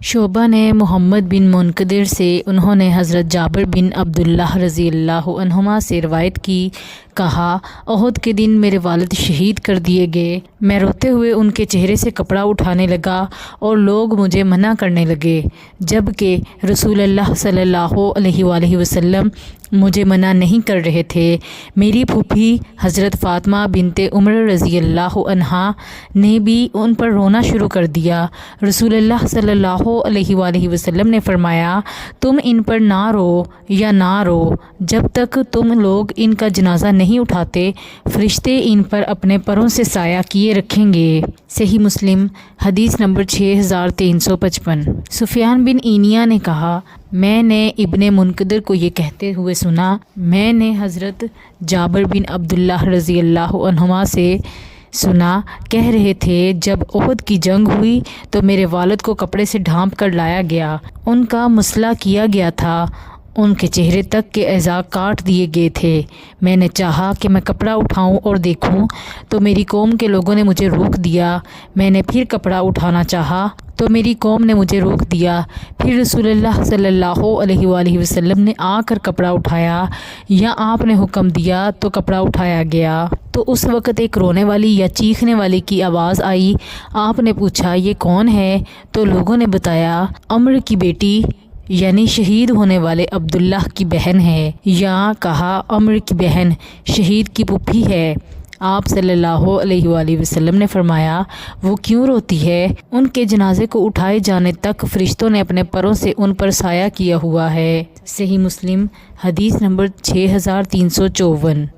شعبہ نے محمد بن منکدر سے انہوں نے حضرت جابر بن عبداللہ رضی اللہ عنہما سے روایت کی، کہا احد کے دن میرے والد شہید کر دیے گئے۔ میں روتے ہوئے ان کے چہرے سے کپڑا اٹھانے لگا اور لوگ مجھے منع کرنے لگے، جبکہ رسول اللہ صلی اللہ علیہ وآلہ وسلم مجھے منع نہیں کر رہے تھے۔ میری پھوپھی حضرت فاطمہ بنت عمر رضی اللہ عنہا نے بھی ان پر رونا شروع کر دیا۔ رسول اللہ صلی اللہ علیہ وآلہ وسلم نے فرمایا، تم ان پر نہ رو یا نہ رو، جب تک تم لوگ ان کا جنازہ نہیں اٹھاتے، فرشتے ان پر اپنے پروں سے سایہ کیے رکھیں گے۔ صحیح مسلم حدیث نمبر 6355۔ سفیان بن عینیہ نے کہا، میں نے ابن منکدر کو یہ کہتے ہوئے سنا، میں نے حضرت جابر بن عبداللہ رضی اللہ عنہما سے سنا، کہہ رہے تھے جب احد کی جنگ ہوئی تو میرے والد کو کپڑے سے ڈھانپ کر لایا گیا، ان کا مسئلہ کیا گیا تھا، ان کے چہرے تک کے اعضاء کاٹ دیے گئے تھے۔ میں نے چاہا کہ میں کپڑا اٹھاؤں اور دیکھوں تو میری قوم کے لوگوں نے مجھے روک دیا۔ میں نے پھر کپڑا اٹھانا چاہا تو میری قوم نے مجھے روک دیا۔ پھر رسول اللہ صلی اللہ علیہ وآلہ وسلم نے آ کر کپڑا اٹھایا یا آپ نے حکم دیا تو کپڑا اٹھایا گیا۔ تو اس وقت ایک رونے والی یا چیخنے والی کی آواز آئی۔ آپ نے پوچھا یہ کون ہے؟ تو لوگوں نے بتایا عمر کی بیٹی یعنی شہید ہونے والے عبداللہ کی بہن ہے، یا کہا عمر کی بہن شہید کی پھوپھی ہے۔ آپ صلی اللہ علیہ وآلہ وسلم نے فرمایا، وہ کیوں روتی ہے؟ ان کے جنازے کو اٹھائے جانے تک فرشتوں نے اپنے پروں سے ان پر سایہ کیا ہوا ہے۔ صحیح مسلم حدیث نمبر 6354۔